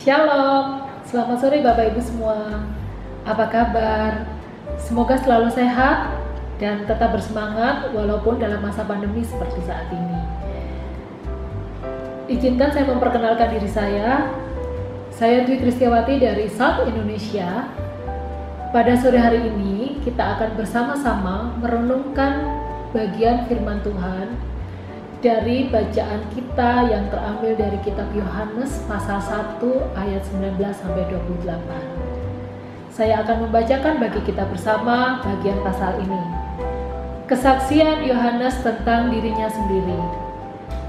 Shalom, selamat sore Bapak Ibu semua. Apa kabar? Semoga selalu sehat dan tetap bersemangat walaupun dalam masa pandemi seperti saat ini. Izinkan saya memperkenalkan diri saya. Saya Dwi Kristiawati dari South Indonesia. Pada sore hari ini kita akan bersama-sama merenungkan bagian firman Tuhan dari bacaan kita yang terambil dari kitab Yohanes pasal 1 ayat 19 sampai 28. Saya akan membacakan bagi kita bersama bagian pasal ini. Kesaksian Yohanes tentang dirinya sendiri.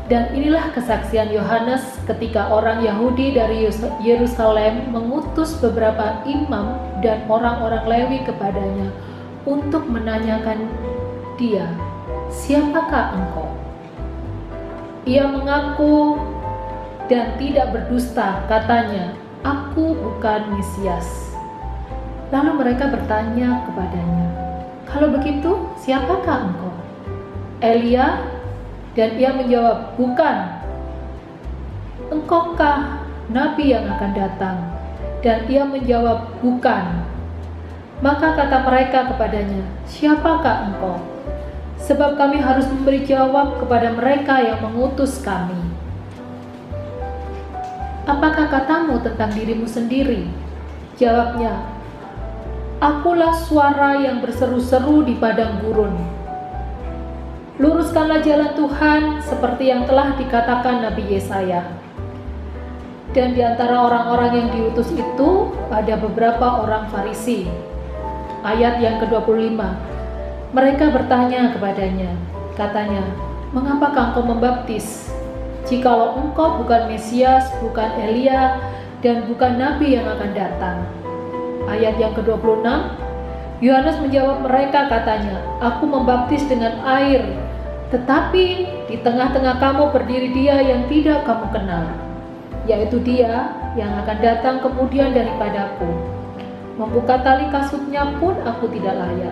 Dan inilah kesaksian Yohanes ketika orang Yahudi dari Yerusalem mengutus beberapa imam dan orang-orang Lewi kepadanya untuk menanyakan dia, "Siapakah engkau?" Ia mengaku dan tidak berdusta, katanya, "Aku bukan Mesias." Lalu mereka bertanya kepadanya, "Kalau begitu, siapakah engkau? Elia?" Dan ia menjawab, "Bukan." "Engkaukah nabi yang akan datang?" Dan ia menjawab, "Bukan." Maka kata mereka kepadanya, "Siapakah engkau? Sebab kami harus memberi jawab kepada mereka yang mengutus kami. Apakah katamu tentang dirimu sendiri?" Jawabnya, "Akulah suara yang berseru-seru di padang gurun. Luruskanlah jalan Tuhan seperti yang telah dikatakan Nabi Yesaya." Dan di antara orang-orang yang diutus itu ada beberapa orang Farisi. Ayat yang ke-25. Mereka bertanya kepadanya, katanya, "Mengapakah engkau membaptis? Jikalau engkau bukan Mesias, bukan Elia, dan bukan Nabi yang akan datang." Ayat yang ke-26, Yohanes menjawab mereka, katanya, "Aku membaptis dengan air, tetapi di tengah-tengah kamu berdiri dia yang tidak kamu kenal, yaitu dia yang akan datang kemudian daripadaku. Membuka tali kasutnya pun aku tidak layak."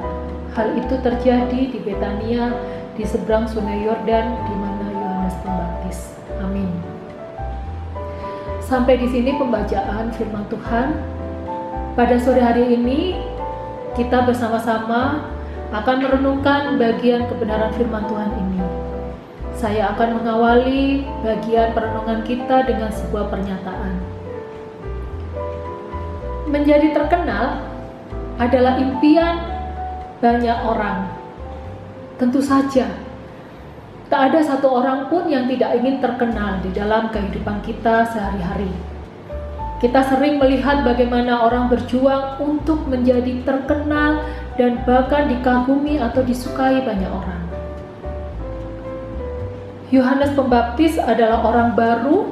Hal itu terjadi di Betania, di seberang sungai Yordan, di mana Yohanes Pembaptis. Amin. Sampai di sini pembacaan firman Tuhan. Pada sore hari ini, kita bersama-sama akan merenungkan bagian kebenaran firman Tuhan ini. Saya akan mengawali bagian perenungan kita dengan sebuah pernyataan. Menjadi terkenal adalah impian banyak orang. Tentu saja, tak ada satu orang pun yang tidak ingin terkenal di dalam kehidupan kita sehari-hari. Kita sering melihat bagaimana orang berjuang untuk menjadi terkenal dan bahkan dikagumi atau disukai banyak orang. Yohanes Pembaptis adalah orang baru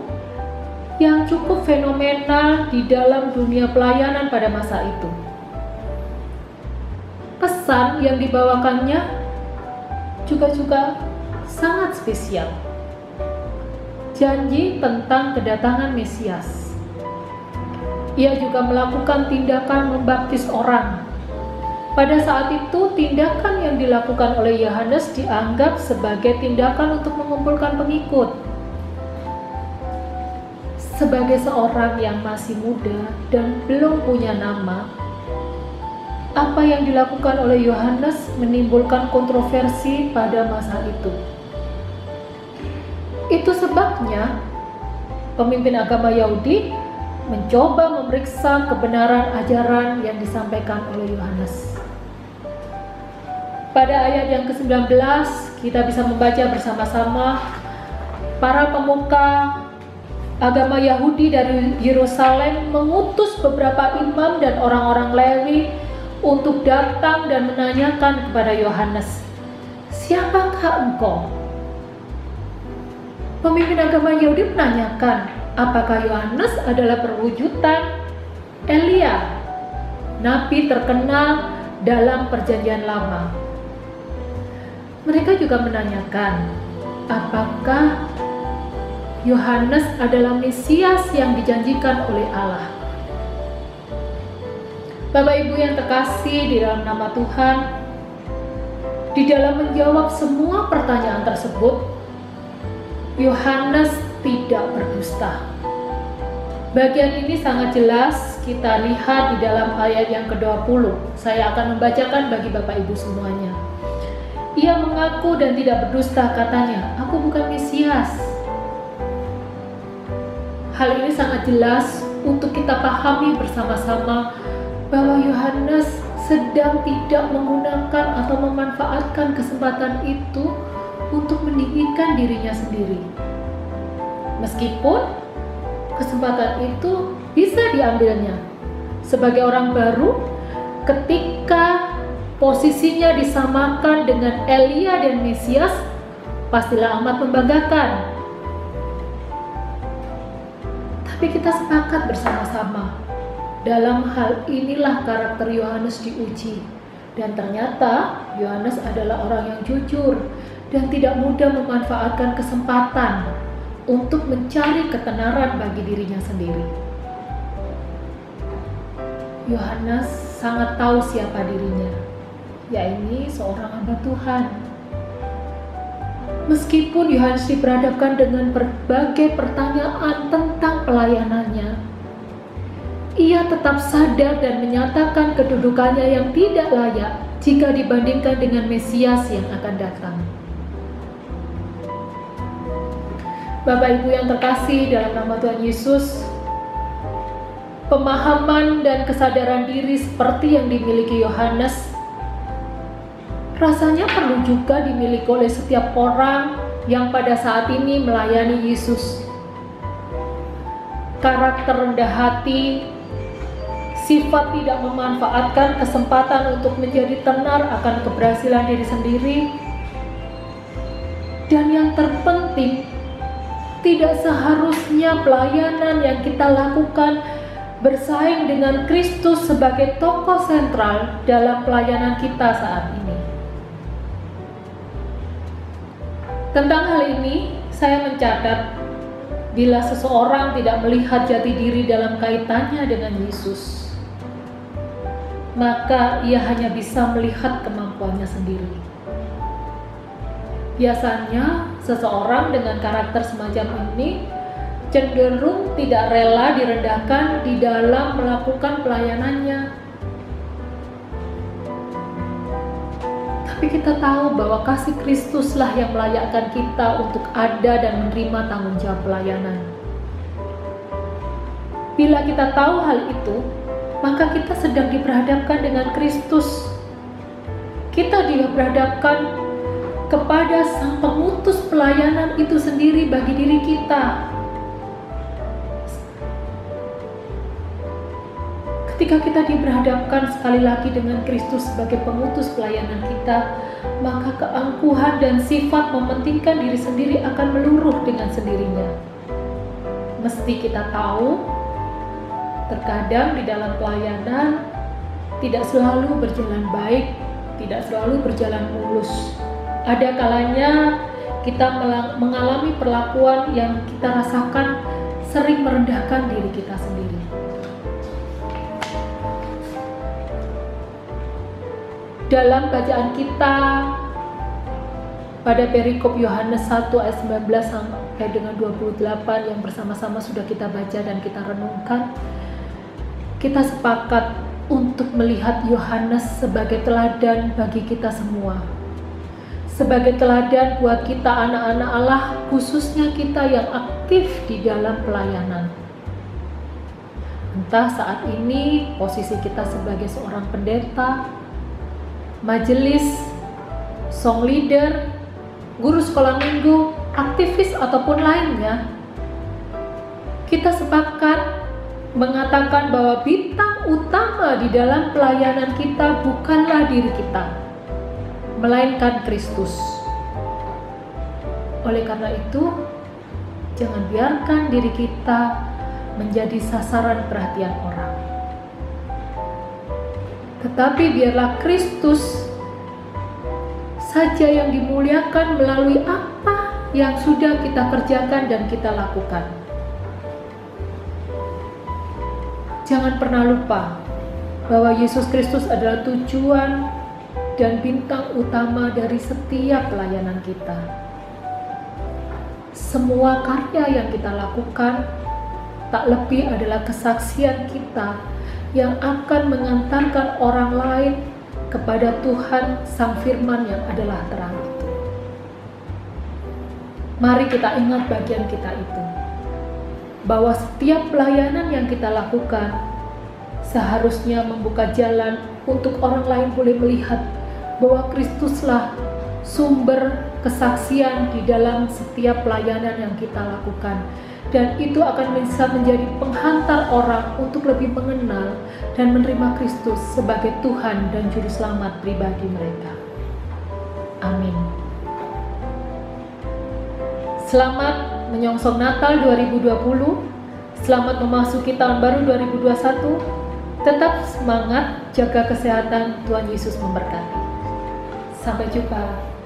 yang cukup fenomenal di dalam dunia pelayanan pada masa itu. Pesan yang dibawakannya juga sangat spesial. Janji tentang kedatangan Mesias. Ia juga melakukan tindakan membaptis orang. Pada saat itu, tindakan yang dilakukan oleh Yohanes dianggap sebagai tindakan untuk mengumpulkan pengikut. Sebagai seorang yang masih muda dan belum punya nama, apa yang dilakukan oleh Yohanes menimbulkan kontroversi pada masa itu. Itu sebabnya pemimpin agama Yahudi mencoba memeriksa kebenaran ajaran yang disampaikan oleh Yohanes. Pada ayat yang ke-19 kita bisa membaca bersama-sama, para pemuka agama Yahudi dari Yerusalem mengutus beberapa imam dan orang-orang Lewi untuk datang dan menanyakan kepada Yohanes, "Siapakah engkau?" Pemimpin agama Yahudi menanyakan, apakah Yohanes adalah perwujudan Elia, nabi terkenal dalam Perjanjian Lama. Mereka juga menanyakan, apakah Yohanes adalah Mesias yang dijanjikan oleh Allah. Bapak Ibu yang terkasih di dalam nama Tuhan, di dalam menjawab semua pertanyaan tersebut, Yohanes tidak berdusta. Bagian ini sangat jelas kita lihat di dalam ayat yang ke-20. Saya akan membacakan bagi Bapak Ibu semuanya. Ia mengaku dan tidak berdusta, katanya, "Aku bukan Mesias." Hal ini sangat jelas untuk kita pahami bersama-sama bahwa Yohanes sedang tidak menggunakan atau memanfaatkan kesempatan itu untuk meninggikan dirinya sendiri. Meskipun kesempatan itu bisa diambilnya sebagai orang baru ketika posisinya disamakan dengan Elia dan Mesias, pastilah amat membanggakan. Tapi kita sepakat bersama-sama, dalam hal inilah karakter Yohanes diuji. Dan ternyata Yohanes adalah orang yang jujur dan tidak mudah memanfaatkan kesempatan untuk mencari ketenaran bagi dirinya sendiri. Yohanes sangat tahu siapa dirinya, yaitu seorang hamba Tuhan. Meskipun Yohanes diperhadapkan dengan berbagai pertanyaan tentang pelayanannya, ia tetap sadar dan menyatakan kedudukannya yang tidak layak jika dibandingkan dengan Mesias yang akan datang. Bapak Ibu yang terkasih dalam nama Tuhan Yesus, pemahaman dan kesadaran diri seperti yang dimiliki Yohanes rasanya perlu juga dimiliki oleh setiap orang yang pada saat ini melayani Yesus. Karakter rendah hati, sifat tidak memanfaatkan kesempatan untuk menjadi tenar akan keberhasilan diri sendiri, dan yang terpenting, tidak seharusnya pelayanan yang kita lakukan bersaing dengan Kristus sebagai tokoh sentral dalam pelayanan kita saat ini. Tentang hal ini, saya mencatat, bila seseorang tidak melihat jati diri dalam kaitannya dengan Yesus, maka ia hanya bisa melihat kemampuannya sendiri. Biasanya, seseorang dengan karakter semacam ini cenderung tidak rela direndahkan di dalam melakukan pelayanannya. Tapi kita tahu bahwa kasih Kristuslah yang melayakkan kita untuk ada dan menerima tanggung jawab pelayanan. Bila kita tahu hal itu, maka kita sedang diperhadapkan dengan Kristus. Kita diperhadapkan kepada Sang Pengutus pelayanan itu sendiri bagi diri kita. Ketika kita diperhadapkan sekali lagi dengan Kristus sebagai pengutus pelayanan kita, maka keangkuhan dan sifat mementingkan diri sendiri akan meluruh dengan sendirinya. Mesti kita tahu, terkadang di dalam pelayanan tidak selalu berjalan baik, tidak selalu berjalan mulus. Ada kalanya kita mengalami perlakuan yang kita rasakan sering merendahkan diri kita sendiri. Dalam bacaan kita pada perikop Yohanes 1 ayat 19 sampai dengan 28 yang bersama-sama sudah kita baca dan kita renungkan, kita sepakat untuk melihat Yohanes sebagai teladan bagi kita semua. Sebagai teladan buat kita anak-anak Allah, khususnya kita yang aktif di dalam pelayanan. Entah saat ini posisi kita sebagai seorang pendeta, majelis, song leader, guru sekolah minggu, aktivis ataupun lainnya, kita sepakat mengatakan bahwa bintang utama di dalam pelayanan kita bukanlah diri kita, melainkan Kristus. Oleh karena itu, jangan biarkan diri kita menjadi sasaran perhatian orang. Tetapi biarlah Kristus saja yang dimuliakan melalui apa yang sudah kita kerjakan dan kita lakukan. Jangan pernah lupa bahwa Yesus Kristus adalah tujuan dan bintang utama dari setiap pelayanan kita. Semua karya yang kita lakukan tak lebih adalah kesaksian kita yang akan mengantarkan orang lain kepada Tuhan Sang Firman yang adalah terang itu. Mari kita ingat bagian kita itu, bahwa setiap pelayanan yang kita lakukan seharusnya membuka jalan untuk orang lain boleh melihat bahwa Kristuslah sumber kesaksian di dalam setiap pelayanan yang kita lakukan. Dan itu akan bisa menjadi penghantar orang untuk lebih mengenal dan menerima Kristus sebagai Tuhan dan Juru Selamat pribadi mereka. Amin. Selamat menyongsong Natal 2020. Selamat memasuki tahun baru 2021. Tetap semangat, jaga kesehatan, Tuhan Yesus memberkati. Sampai jumpa.